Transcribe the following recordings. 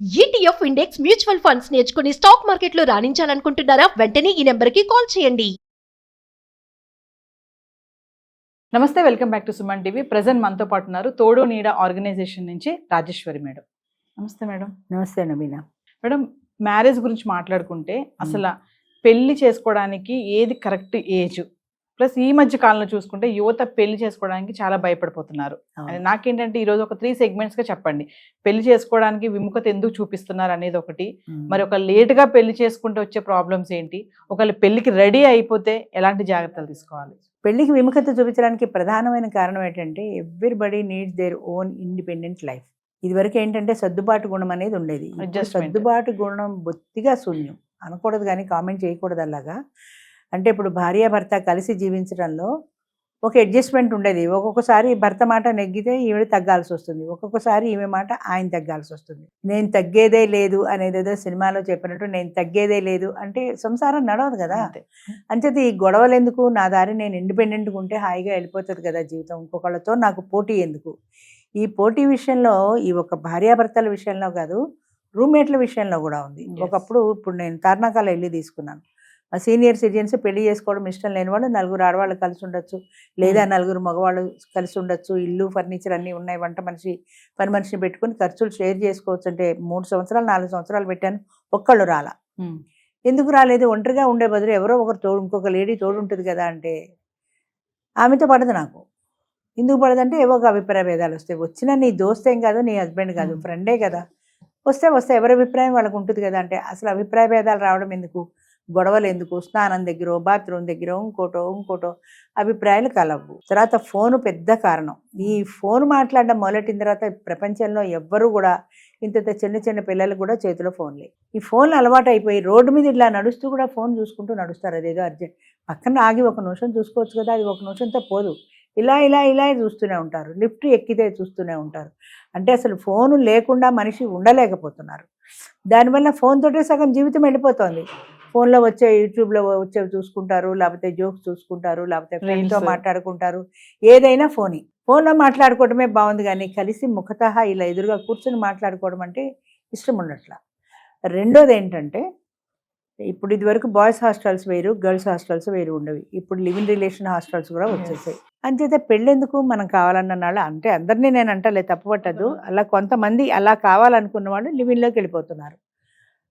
ETF index mutual funds నేర్చుకుని stock మార్కెట్లో రాణించాలనుకుంటున్నారా? వెంటనే ఈ నెంబర్కి కాల్ చేయండి. నమస్తే, welcome back to Suman TV. Present మనతో పాటు ఉన్నారు తోడు నీడ ఆర్గనైజేషన్ నుంచి రాజేశ్వరి మేడం. నమస్తే మేడం. నమస్తే నవీన. మేడం, మ్యారేజ్ గురించి మాట్లాడుకుంటే అసలు పెళ్లి చేసుకోవడానికి ఏది కరెక్ట్ ఏజ్, ప్లస్ ఈ మధ్య కాలంలో చూసుకుంటే యువత పెళ్లి చేసుకోవడానికి చాలా భయపడిపోతున్నారు. నాకేంటంటే ఈరోజు ఒక 3 segments గా చెప్పండి. పెళ్లి చేసుకోవడానికి విముఖత ఎందుకు చూపిస్తున్నారు అనేది ఒకటి, మరి ఒక లేట్గా పెళ్లి చేసుకుంటే వచ్చే ప్రాబ్లమ్స్ ఏంటి, ఒకవేళ పెళ్లికి రెడీ అయిపోతే ఎలాంటి జాగ్రత్తలు తీసుకోవాలి? పెళ్లికి విముఖత చూపించడానికి ప్రధానమైన కారణం ఏంటంటే everybody needs their own independent life. ఇదివరకు ఏంటంటే సర్దుబాటు గుణం అనేది ఉండేది. సర్దుబాటు గుణం బొత్తిగా శూన్యం అనకూడదు, కానీ కామెంట్ చేయకూడదు అలాగా. అంటే ఇప్పుడు భార్యాభర్త కలిసి జీవించడంలో ఒక అడ్జస్ట్మెంట్ ఉండేది. ఒక్కొక్కసారి భర్త మాట నెగ్గితే ఈవిడ తగ్గాల్సి వస్తుంది, ఒక్కొక్కసారి ఈమె మాట ఆయన తగ్గాల్సి వస్తుంది. నేను తగ్గేదే లేదు అనేది ఏదో సినిమాలో చెప్పినట్టు నేను తగ్గేదే లేదు అంటే సంసారం నడవదు కదా. అంచేత ఈ గొడవలు ఎందుకు, నా దారి నేను ఇండిపెండెంట్గా ఉంటే హాయిగా వెళ్ళిపోతుంది కదా జీవితం. ఇంకొకళ్ళతో నాకు పోటీ ఎందుకు? ఈ పోటీ విషయంలో ఈ ఒక భార్యాభర్తల విషయంలో కాదు, రూమ్మేట్ల విషయంలో కూడా ఉంది. ఇప్పుడు నేను తార్నాకాలో వెళ్ళి తీసుకున్నాను. సీనియర్ సిటిజన్స్ పెళ్లి చేసుకోవడం ఇష్టం లేని వాళ్ళు 4 ఆడవాళ్ళు కలిసి ఉండొచ్చు, లేదా 4 మగవాళ్ళు కలిసి ఉండొచ్చు. ఇల్లు ఫర్నిచర్ అన్నీ ఉన్నాయి, వంట మనిషి పని మనిషిని పెట్టుకుని ఖర్చులు షేర్ చేసుకోవచ్చు. అంటే 3 సంవత్సరాలు 4 సంవత్సరాలు పెట్టాను, ఒక్కళ్ళు రాలా. ఎందుకు రాలేదు? ఒంటరిగా ఉండే బదులు ఎవరో ఒకరు తోడు, ఇంకొక లేడీ తోడు ఉంటుంది కదా అంటే ఆమెతో పడదు నాకు. ఎందుకు పడదంటే ఏవో ఒక అభిప్రాయ భేదాలు వస్తాయి. వచ్చినా నీ దోస్తేం కాదు, నీ హస్బెండ్ కాదు, ఫ్రెండే కదా. వస్తే ఎవరి అభిప్రాయం వాళ్ళకు ఉంటుంది కదా. అంటే అసలు అభిప్రాయ భేదాలు రావడం ఎందుకు, గొడవలు ఎందుకు? స్నానం దగ్గర, బాత్రూమ్ దగ్గర ఇంకోటో అభిప్రాయాలు కలవు. తర్వాత ఫోను పెద్ద కారణం. ఈ ఫోన్ మాట్లాడడం మొదలెట్టిన తర్వాత ప్రపంచంలో ఎవ్వరూ కూడా ఇంత చిన్న పిల్లలు కూడా చేతిలో ఫోన్లే. ఈ ఫోన్లు అలవాటు అయిపోయి రోడ్డు మీద ఇట్లా నడుస్తూ కూడా ఫోన్ చూసుకుంటూ నడుస్తారు. అదేదో అర్జెంట్ పక్కన ఆగి 1 నిమిషం చూసుకోవచ్చు కదా, అది 1 నిమిషంతో పోదు. ఇలా చూస్తూనే ఉంటారు, లిఫ్ట్ ఎక్కితే చూస్తూనే ఉంటారు. అంటే అసలు ఫోను లేకుండా మనిషి ఉండలేకపోతున్నారు. దానివల్ల ఫోన్ తోటే సగం జీవితం వెళ్ళిపోతుంది. ఫోన్లో వచ్చే యూట్యూబ్లో వచ్చేవి చూసుకుంటారు, లేకపోతే జోక్స్ చూసుకుంటారు, లేకపోతే ఫ్రెండ్తో మాట్లాడుకుంటారు. ఏదైనా ఫోన్లో మాట్లాడుకోవడమే బాగుంది, కానీ కలిసి ముఖతః ఇలా ఎదురుగా కూర్చొని మాట్లాడుకోవడం అంటే ఇష్టం ఉండట్లా. రెండోది ఏంటంటే, ఇప్పుడు ఇదివరకు బాయ్స్ హాస్టల్స్ వేరు, గర్ల్స్ హాస్టల్స్ వేరు ఉండేవి. ఇప్పుడు లివింగ్ రిలేషన్ హాస్టల్స్ కూడా వచ్చేసాయి. అంచేత పెళ్ళెందుకు, మనం కావాలన్న నాళ్ళు అంటే అందరినీ నేను అంటలే, తప్పుపట్టద్దు. అలా కొంతమంది అలా కావాలనుకున్న వాళ్ళు లివింగ్లోకి వెళ్ళిపోతున్నారు.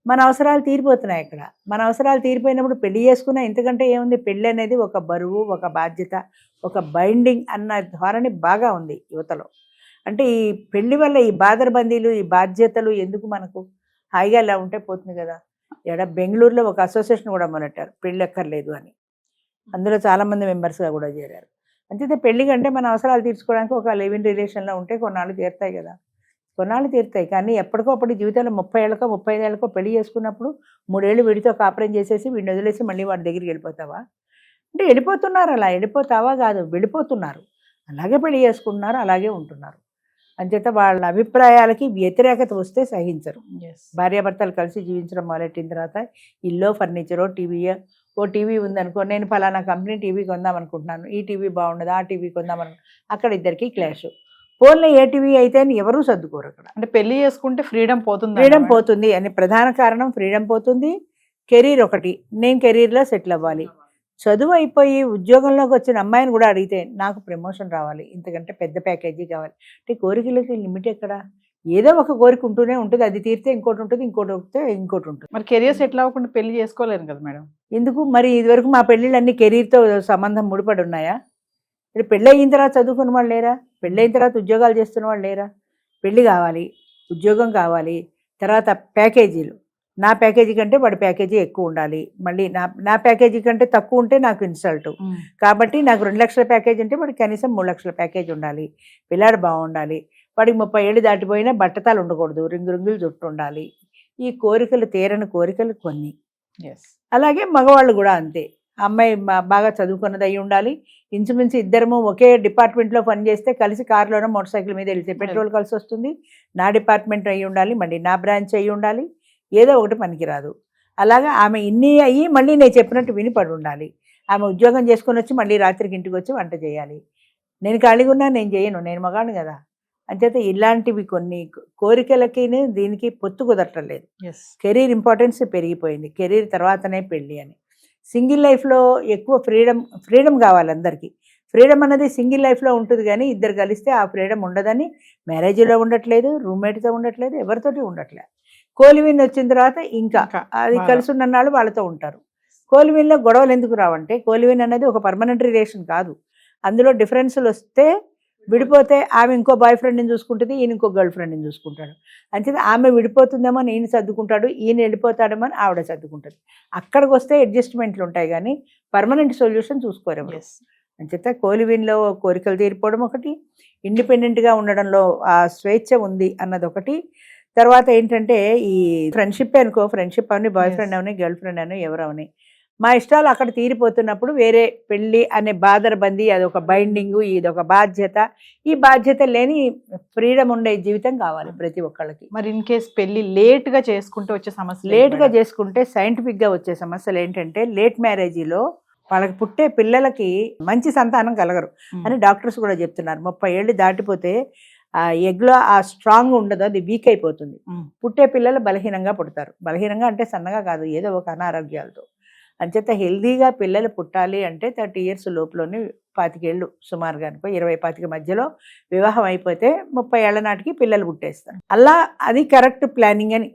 మన అవసరాలు తీరిపోతున్నాయి ఇక్కడ. మన అవసరాలు తీరిపోయినప్పుడు పెళ్లి చేసుకున్నా ఇంతకంటే ఏముంది? పెళ్ళి అనేది ఒక బరువు, ఒక బాధ్యత, ఒక బైండింగ్ అన్న ధోరణి బాగా ఉంది యువతలో. అంటే ఈ పెళ్లి వల్ల ఈ బాదరబందీలు, ఈ బాధ్యతలు ఎందుకు? మనకు హాయిగా ఇలా ఉంటే పోతుంది కదా. బెంగళూరులో ఒక అసోసియేషన్ కూడా మొదలెట్టారు, పెళ్ళి ఎక్కర్లేదు అని. అందులో చాలామంది మెంబర్స్గా కూడా చేరారు. అంతే పెళ్లి కంటే మన అవసరాలు తీర్చుకోవడానికి ఒక లివింగ్ రిలేషన్లో ఉంటే కొన్నాళ్ళు తీరుతాయి కదా. కొన్నాళ్ళు తీరుతాయి, కానీ ఎప్పటికప్పుడు జీవితంలో 30 ఏళ్ళకో 35 ఏళ్ళకో పెళ్లి చేసుకున్నప్పుడు 3 ఏళ్ళు వీడితో కాపురం చేసేసి వీడిని వదిలేసి మళ్ళీ వాడి దగ్గరికి వెళ్ళిపోతావా అంటే వెళ్ళిపోతున్నారు. అలా వెళ్ళిపోతావా కాదు, వెళ్ళిపోతున్నారు. అలాగే పెళ్లి చేసుకుంటున్నారు, అలాగే ఉంటున్నారు. అంచేత వాళ్ళ అభిప్రాయాలకి వ్యతిరేకత వస్తే సహించరు. భార్యాభర్తలు కలిసి జీవించడం మొదలెట్టిన తర్వాత ఇల్లో ఫర్నిచరో టీవీయో, ఓ టీవీ ఉందనుకో, నేను ఫలానా కంపెనీ టీవీ కొందాం అనుకుంటున్నాను, ఈ టీవీ బాగుండదు, ఆ టీవీ కొందాం అనుకుంటున్నాను, అక్కడ ఇద్దరికి క్లాష్. ఫోన్లో ఏ టీవీ అయితే అని ఎవరూ సర్దుకోరు అక్కడ. అంటే పెళ్లి చేసుకుంటే ఫ్రీడమ్ పోతుంది అని ప్రధాన కారణం. ఫ్రీడమ్ పోతుంది. కెరీర్ ఒకటి, నేను కెరీర్లో సెటిల్ అవ్వాలి. చదువు అయిపోయి ఉద్యోగంలోకి వచ్చిన అమ్మాయిని కూడా అడిగితే నాకు ప్రమోషన్ రావాలి, ఇంతకంటే పెద్ద ప్యాకేజీ కావాలి అంటే కోరికలకి లిమిట్ ఎక్కడ? ఏదో ఒక కోరిక ఉంటూనే ఉంటుంది, అది తీరితే ఇంకోటి ఉంటుంది, ఇంకోటి వస్తే ఇంకోటి ఉంటుంది. మరి కెరీర్ సెటిల్ అవ్వకుండా పెళ్లి చేసుకోలేరు కదా మేడం. ఎందుకు మరి? ఇదివరకు మా పెళ్ళిళ్ళన్నీ కెరీర్తో సంబంధం ముడిపడి ఉన్నాయా? ఇప్పుడు పెళ్ళి అయిన తర్వాత చదువుకున్న వాళ్ళు లేరా? పెళ్ళి అయిన తర్వాత ఉద్యోగాలు చేస్తున్న వాళ్ళు లేరా? పెళ్ళి కావాలి, ఉద్యోగం కావాలి, తర్వాత ప్యాకేజీలు. నా ప్యాకేజీ కంటే వాడి ప్యాకేజీ ఎక్కువ ఉండాలి, మళ్ళీ నా ప్యాకేజీ కంటే తక్కువ ఉంటే నాకు ఇన్సల్ట్. కాబట్టి నాకు 2 లక్షల ప్యాకేజీ అంటే వాడికి కనీసం 3 లక్షల ప్యాకేజీ ఉండాలి. పిల్లాడు బాగుండాలి, వాడికి 30 ఏళ్ళు దాటిపోయినా బట్టతాలు ఉండకూడదు, రింగులు జుట్టు ఉండాలి. ఈ కోరికలు తీరని కోరికలు కొన్ని. అలాగే మగవాళ్ళు కూడా అంతే. అమ్మాయి బాగా చదువుకున్నది అయి ఉండాలి, ఇంచుమించు ఇద్దరము ఒకే డిపార్ట్మెంట్లో పనిచేస్తే కలిసి కారులోనో మోటార్ సైకిల్ మీద వెళ్తే పెట్రోల్ కలిసి వస్తుంది. నా డిపార్ట్మెంట్ అయి ఉండాలి, మళ్ళీ నా బ్రాంచ్ అయి ఉండాలి, ఏదో ఒకటి పనికిరాదు. అలాగా ఆమె ఇన్ని అయ్యి మళ్ళీ నేను చెప్పినట్టు విని పడి ఉండాలి. ఆమె ఉద్యోగం చేసుకుని వచ్చి మళ్ళీ రాత్రికి ఇంటికి వచ్చి వంట చేయాలి. నేను ఖాళీగా ఉన్నా నేను చేయను, నేను మగాను కదా. అంచేత ఇలాంటివి కొన్ని కోరికలకి దీనికి పొత్తు కుదరటం లేదు. ఎస్. కెరీర్ ఇంపార్టెన్స్ పెరిగిపోయింది, కెరీర్ తర్వాతనే పెళ్ళి అని. సింగిల్ లైఫ్లో ఎక్కువ ఫ్రీడమ్ కావాలి అందరికీ. ఫ్రీడమ్ అనేది సింగిల్ లైఫ్లో ఉంటుంది, కానీ ఇద్దరు కలిస్తే ఆ ఫ్రీడమ్ ఉండదని మ్యారేజ్లో ఉండట్లేదు, రూమ్మేట్తో ఉండట్లేదు, ఎవరితోటి ఉండట్లేదు. కోలివిన్ వచ్చిన తర్వాత ఇంకా అది కలిసి ఉన్ననాళ్ళు వాళ్ళతో ఉంటారు. కోలివిన్లో గొడవలు ఎందుకు రావంటే, కోలివిన్ అనేది ఒక పర్మనెంట్ రిలేషన్ కాదు. అందులో డిఫరెన్స్లు వస్తే విడిపోతే ఆమె ఇంకో బాయ్ ఫ్రెండ్ని చూసుకుంటుంది, ఈయన ఇంకో గర్ల్ ఫ్రెండ్ని చూసుకుంటాడు. అంతే ఆమె విడిపోతుందేమో అని ఈయన సర్దుకుంటాడు, ఈయన వెళ్ళిపోతాడేమో అని ఆవిడ సర్దుకుంటుంది. అక్కడికి వస్తే అడ్జస్ట్మెంట్లు ఉంటాయి, కానీ పర్మనెంట్ సొల్యూషన్ చూసుకోరు. అంచేత కోలివిన్లో కోరికలు తీరిపోవడం ఒకటి, ఇండిపెండెంట్గా ఉండడంలో ఆ స్వేచ్ఛ ఉంది అన్నది ఒకటి. తర్వాత ఏంటంటే ఈ ఫ్రెండ్షిప్ అనుకో, ఫ్రెండ్షిప్ అవని, బాయ్ ఫ్రెండ్ అవని, గర్ల్ ఫ్రెండ్ అని, ఎవరవని మా ఇష్టాలు అక్కడ తీరిపోతున్నప్పుడు వేరే పెళ్ళి అనే బాదరబందీ, అదొక బైండింగు, ఇదొక బాధ్యత. ఈ బాధ్యత లేని ఫ్రీడమ్ ఉండే జీవితం కావాలి ప్రతి ఒక్కళ్ళకి. మరి ఇన్ కేస్ పెళ్లి లేట్గా చేసుకుంటే వచ్చే సమస్య, లేట్గా చేసుకుంటే సైంటిఫిక్గా వచ్చే సమస్యలు ఏంటంటే, లేట్ మ్యారేజీలో వాళ్ళకి పుట్టే పిల్లలకి మంచి సంతానం కలగరు అని డాక్టర్స్ కూడా చెప్తున్నారు. 30 ఏళ్ళు దాటిపోతే ఆ ఎగ్లో ఆ స్ట్రాంగ్ ఉండదు, అది వీక్ అయిపోతుంది. పుట్టే పిల్లలు బలహీనంగా పుడతారు. బలహీనంగా అంటే సన్నగా కాదు, ఏదో ఒక అనారోగ్యాలతో. అంచేత హెల్దీగా పిల్లలు పుట్టాలి అంటే 30 ఇయర్స్ లోపులోనే, 25 ఏళ్ళు సుమారుగా అనుకో, 20-25 మధ్యలో వివాహం అయిపోతే 30 ఏళ్ల నాటికి పిల్లలు పుట్టేస్తారు. అలా అది కరెక్ట్ ప్లానింగ్ అని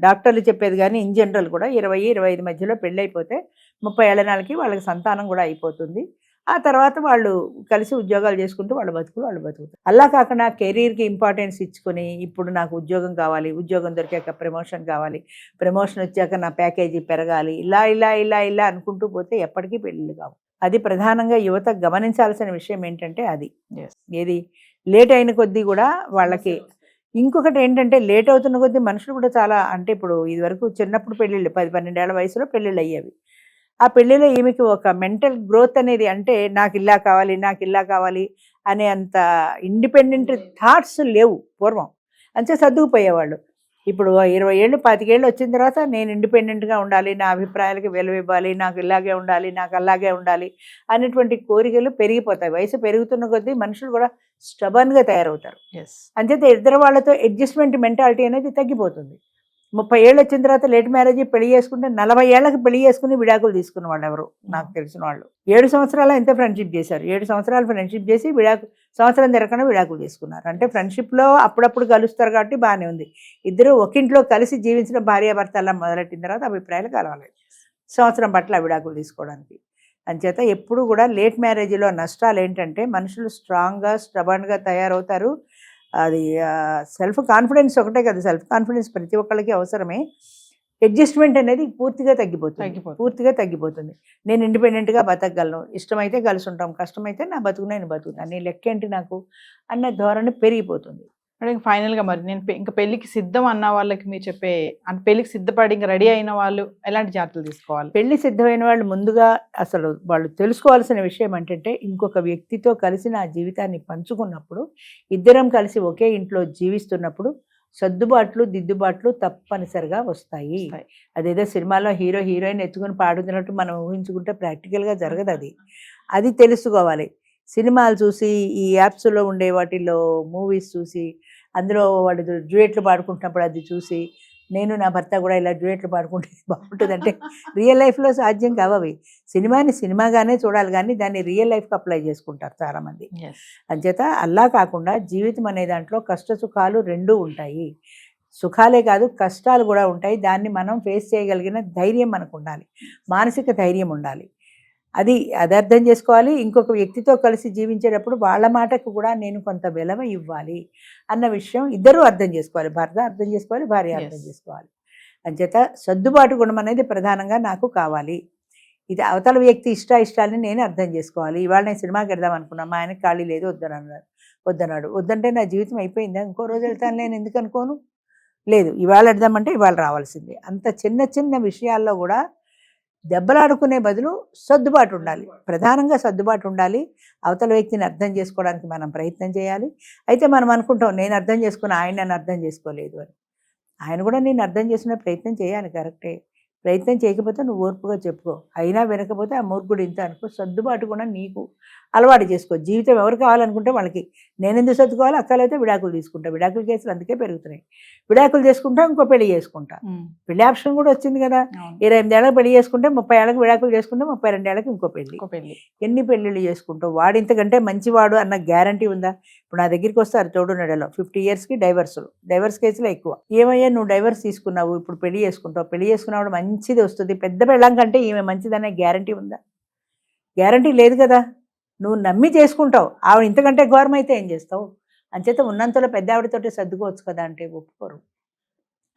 డాక్టర్లు చెప్పేది. కానీ ఇన్ జనరల్ కూడా 20-25 మధ్యలో పెళ్ళి అయిపోతే 30 ఏళ్ల నాటికి వాళ్ళకి సంతానం కూడా అయిపోతుంది. ఆ తర్వాత వాళ్ళు కలిసి ఉద్యోగాలు చేసుకుంటూ వాళ్ళు బతుకుతారు. అలా కాకుండా కెరీర్కి ఇంపార్టెన్స్ ఇచ్చుకొని, ఇప్పుడు నాకు ఉద్యోగం కావాలి, ఉద్యోగం దొరికాక ప్రమోషన్ కావాలి, ప్రమోషన్ వచ్చాక నా ప్యాకేజీ పెరగాలి, ఇలా ఇలా ఇలా ఇలా అనుకుంటూ పోతే ఎప్పటికీ పెళ్ళిళ్ళు కావు. అది ప్రధానంగా యువత గమనించాల్సిన విషయం ఏంటంటే అది. ఏది లేట్ అయిన కొద్దీ కూడా వాళ్ళకి. ఇంకొకటి ఏంటంటే, లేట్ అవుతున్న కొద్దీ మనుషులు కూడా చాలా, అంటే ఇప్పుడు ఇదివరకు చిన్నప్పుడు పెళ్ళిళ్ళు 10-12 ఏళ్ల వయసులో పెళ్ళిళ్ళు అయ్యేవి. ఆ పెళ్ళిలో ఈమెకి ఒక మెంటల్ గ్రోత్ అనేది, అంటే నాకు ఇలా కావాలి అనే అంత ఇండిపెండెంట్ థాట్స్ లేవు పూర్వం. అంతే సర్దుకుపోయేవాళ్ళు. ఇప్పుడు 20 ఏళ్ళు 25 ఏళ్ళు వచ్చిన తర్వాత నేను ఇండిపెండెంట్గా ఉండాలి, నా అభిప్రాయాలకి విలువ ఇవ్వాలి, నాకు ఇలాగే ఉండాలి, నాకు అలాగే ఉండాలి అనేటువంటి కోరికలు పెరిగిపోతాయి. వయసు పెరుగుతున్న కొద్దీ మనుషులు కూడా స్టబర్న్గా తయారవుతారు. అంచేత ఇద్దరు వాళ్ళతో అడ్జస్ట్మెంట్ మెంటాలిటీ అనేది తగ్గిపోతుంది. 30 ఏళ్ళు వచ్చిన తర్వాత లేట్ మ్యారేజ్ పెళ్లి చేసుకుంటే 40 ఏళ్ళకి పెళ్లి చేసుకుని విడాకులు తీసుకున్న వాళ్ళు ఎవరు నాకు తెలిసిన వాళ్ళు. 7 సంవత్సరాలు ఎంత ఫ్రెండ్షిప్ చేశారు, 7 సంవత్సరాలు ఫ్రెండ్షిప్ చేసి సంవత్సరం తిరగకుండా విడాకులు తీసుకున్నారు. అంటే ఫ్రెండ్షిప్లో అప్పుడప్పుడు కలుస్తారు కాబట్టి బాగానే ఉంది. ఇద్దరు ఒకింట్లో కలిసి జీవించిన భార్యాభర్త అలా మొదలెట్టిన తర్వాత అభిప్రాయాలు కలవలేదు, సంవత్సరం పట్ల విడాకులు తీసుకోవడానికి. అంచేత ఎప్పుడు కూడా లేట్ మ్యారేజ్లో నష్టాలు ఏంటంటే, మనుషులు స్ట్రాంగ్గా స్టబర్న్గా తయారవుతారు. అది సెల్ఫ్ కాన్ఫిడెన్స్ ఒకటే కదా, సెల్ఫ్ కాన్ఫిడెన్స్ ప్రతి ఒక్కళ్ళకి అవసరమే. అడ్జస్ట్మెంట్ అనేది పూర్తిగా తగ్గిపోతుంది. నేను ఇండిపెండెంట్గా బతకగలను, ఇష్టమైతే కలిసి ఉంటాం, కష్టమైతే నా బతుకు నేను బతుకుతాను, నీ లెక్కేంటి నాకు అన్న ధోరణి పెరిగిపోతుంది. అంటే ఫైనల్గా మరి నేను ఇంకా పెళ్ళికి సిద్ధం అన్న వాళ్ళకి మీరు చెప్పే, అంటే పెళ్ళికి సిద్ధపడి ఇంకా రెడీ అయిన వాళ్ళు ఎలాంటి జాగ్రత్తలు తీసుకోవాలి? పెళ్లి సిద్ధమైన వాళ్ళు ముందుగా అసలు వాళ్ళు తెలుసుకోవాల్సిన విషయం ఏంటంటే, ఇంకొక వ్యక్తితో కలిసి నా జీవితాన్ని పంచుకున్నప్పుడు, ఇద్దరం కలిసి ఒకే ఇంట్లో జీవిస్తున్నప్పుడు సర్దుబాట్లు దిద్దుబాట్లు తప్పనిసరిగా వస్తాయి. అదేదో సినిమాలో హీరో హీరోయిన్ ఎత్తుకుని పాడుతున్నట్టు మనం ఊహించుకుంటే ప్రాక్టికల్గా జరగదు. అది తెలుసుకోవాలి. సినిమాలు చూసి, ఈ యాప్స్లో ఉండే వాటిల్లో మూవీస్ చూసి, అందులో వాడు డ్యూయెట్లు పాడుకుంటున్నప్పుడు అది చూసి, నేను నా భర్త కూడా ఇలా డ్యూయెట్లు పాడుకుంటే బాగుంటుంది అంటే రియల్ లైఫ్లో సాధ్యం కావవి. సినిమాని సినిమాగానే చూడాలి, కానీ దాన్ని రియల్ లైఫ్కి అప్లై చేసుకుంటారు చాలామంది. అంచేత అలా కాకుండా జీవితం అనే దాంట్లో కష్ట సుఖాలు రెండూ ఉంటాయి. సుఖాలే కాదు కష్టాలు కూడా ఉంటాయి. దాన్ని మనం ఫేస్ చేయగలిగిన ధైర్యం మనకు ఉండాలి, మానసిక ధైర్యం ఉండాలి. అది అర్థం చేసుకోవాలి. ఇంకొక వ్యక్తితో కలిసి జీవించేటప్పుడు వాళ్ళ మాటకు కూడా నేను కొంత విలువ ఇవ్వాలి అన్న విషయం ఇద్దరూ అర్థం చేసుకోవాలి. భర్త అర్థం చేసుకోవాలి, భార్య అర్థం చేసుకోవాలి. అంచేత సర్దుబాటు గుణం అనేది ప్రధానంగా నాకు కావాలి. ఇది అవతల వ్యక్తి ఇష్టాలని నేను అర్థం చేసుకోవాలి. ఇవాళ నేను సినిమాకి వెళ్దాం అనుకున్నా, మా ఆయనకి ఖాళీ లేదు, వద్దన్నాడు. వద్దంటే నా జీవితం అయిపోయిందా? ఇంకో రోజు వెళ్తాను నేను ఎందుకు అనుకోను? లేదు, ఇవాళ వెళ్దామంటే ఇవాళ రావాల్సిందే. అంత చిన్న చిన్న విషయాల్లో కూడా దెబ్బలాడుకునే బదులు సర్దుబాటు ఉండాలి, ప్రధానంగా సర్దుబాటు ఉండాలి. అవతల వ్యక్తిని అర్థం చేసుకోవడానికి మనం ప్రయత్నం చేయాలి. అయితే మనం అనుకుంటాం, నేను అర్థం చేసుకుని ఆయన నన్ను అర్థం చేసుకోలేదు అని. ఆయన కూడా నేను అర్థం చేసుకునే ప్రయత్నం చేయాలి, కరెక్టే. ప్రయత్నం చేయకపోతే నువ్వు ఓర్పుగా చెప్పుకో, అయినా వినకపోతే ఆ మూర్ఖుడు ఇంత అనుకో. సర్దుబాటు కూడా నీకు అలవాటు చేసుకో. జీవితం ఎవరు కావాలనుకుంటే వాళ్ళకి. నేను ఎందుకు సర్దుకోవాలి, అక్కలైతే విడాకులు తీసుకుంటా. విడాకుల కేసులు అందుకే పెరుగుతున్నాయి. విడాకులు చేసుకుంటా, ఇంకో పెళ్లి చేసుకుంటా. పెళ్లి ఆప్షన్ కూడా వచ్చింది కదా. 28 ఏళ్ళకి పెళ్లి చేసుకుంటే 30 ఏళ్ళకి విడాకులు చేసుకుంటే 32 ఏళ్ళకి ఇంకో పెళ్లి. ఎన్ని పెళ్లిళ్ళు చేసుకుంటావు? వాడు ఇంతకంటే మంచివాడు అన్న గ్యారంటీ ఉందా? ఇప్పుడు నా దగ్గరికి వస్తారు తోడు నెలలో 50 yearsకి డైవర్స్ కేసులు ఎక్కువ. ఏమయ్యా నువ్వు డైవర్స్ తీసుకున్నావు, ఇప్పుడు పెళ్లి చేసుకుంటావు, పెళ్లి చేసుకున్నప్పుడు మంచిది వస్తుంది, పెద్ద పెళ్ళం కంటే ఈమె మంచిదనే గ్యారంటీ ఉందా? గ్యారంటీ లేదు కదా. నువ్వు నమ్మి చేసుకుంటావు. ఆవిడ ఇంతకంటే ఘోరం అయితే ఏం చేస్తావు? అంచేత ఉన్నంతలో పెద్ద ఆవిడతోటి సర్దుకోవచ్చు కదా అంటే ఒప్పుకోరు.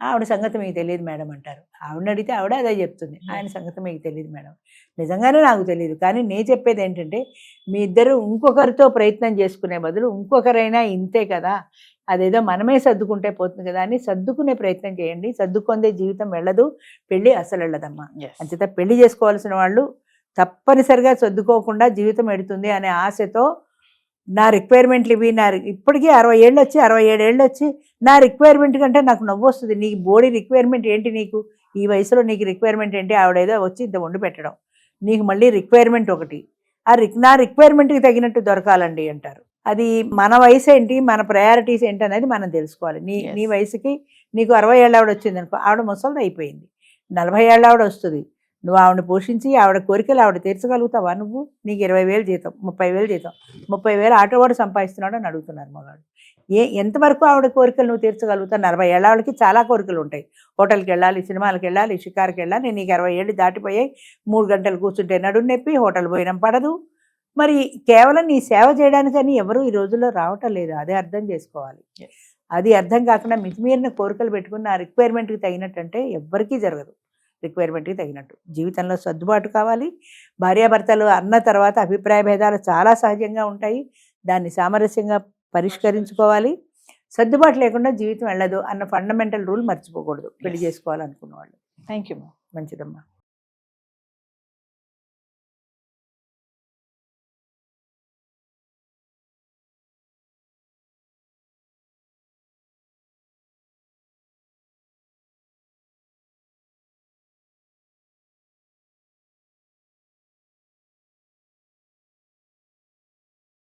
ఆవిడ సంగతి మీకు తెలియదు మేడం అంటారు. ఆవిడని అడిగితే ఆవిడ అదే చెప్తుంది, ఆయన సంగతి మీకు తెలియదు మేడం. నిజంగానే నాకు తెలియదు. కానీ నేను చెప్పేది ఏంటంటే, మీ ఇద్దరు ఇంకొకరితో ప్రయత్నం చేసుకునే బదులు ఇంకొకరైనా ఇంతే కదా, అదేదో మనమే సర్దుకుంటే పోతుంది కదా అని సర్దుకునే ప్రయత్నం చేయండి. సర్దుకుందే జీవితం వెళ్ళదు, పెళ్ళి అసలు వెళ్ళదమ్మా. అంచేత పెళ్లి చేసుకోవాల్సిన వాళ్ళు తప్పనిసరిగా సర్దుకోకుండా జీవితం ఎడుతుంది అనే ఆశతో నా రిక్వైర్మెంట్లు ఇవి, ఇప్పటికీ 60 ఏళ్ళు వచ్చి 67 ఏళ్ళు వచ్చి నా రిక్వైర్మెంట్ కంటే నాకు నవ్వు వస్తుంది. నీ బాడీ రిక్వైర్మెంట్ ఏంటి? నీకు ఈ వయసులో నీకు రిక్వైర్మెంట్ ఏంటి? ఆవిడేదో వచ్చి ఇంత వండి పెట్టడం, నీకు మళ్ళీ రిక్వైర్మెంట్ ఒకటి. నా రిక్వైర్మెంట్కి తగినట్టు దొరకాలండి అంటారు. అది మన వయసు ఏంటి, మన ప్రయారిటీస్ ఏంటి అనేది మనం తెలుసుకోవాలి. నీ వయసుకి నీకు 60 ఏళ్ళ ఆవిడ వచ్చింది అనుకో, ఆవిడ ముసలిది అయిపోయింది. 40 ఏళ్ళ ఆవిడ వస్తుంది. నువ్వు ఆవిడని పోషించి ఆవిడ కోరికలు ఆవిడ తీర్చగలుగుతావా? నువ్వు నీకు 20,000 జీతం, 30,000 జీతం, 30,000 ఆటోవాడు సంపాదిస్తున్నాడు అని అడుగుతున్నారు మగాడు. ఎంతవరకు ఆవిడ కోరికలు నువ్వు తీర్చగలుగుతావు? 40 ఏళ్ళ వాళ్ళకి చాలా కోరికలు ఉంటాయి. హోటల్కి వెళ్ళాలి, సినిమాలకు వెళ్ళాలి, షికార్కి వెళ్ళాలి. నీకు 60 ఏళ్ళు దాటిపోయాయి, 3 గంటలు కూర్చుంటే నడుము నొప్పి, హోటల్ భోజనం పడదు. మరి కేవలం నీ సేవ చేయడానికని ఎవరు ఈ రోజుల్లో రావటం లేదు. అదే అర్థం చేసుకోవాలి. అది అర్థం కాకుండా మితిమీరిన కోరికలు పెట్టుకుని ఆ రిక్వైర్మెంట్కి తగినట్టు అంటే ఎవ్వరికీ జరగదు. రిక్వైర్మెంట్కి తగినట్టు జీవితంలో సర్దుబాటు కావాలి. భార్యాభర్తలు అన్న తర్వాత అభిప్రాయ భేదాలు చాలా సహజంగా ఉంటాయి. దాన్ని సామరస్యంగా పరిష్కరించుకోవాలి. సర్దుబాటు లేకుండా జీవితం వెళ్ళదు అన్న ఫండమెంటల్ రూల్ మర్చిపోకూడదు పెళ్లి చేసుకోవాలనుకున్న వాళ్ళు. Thank you. మంచిదమ్మా.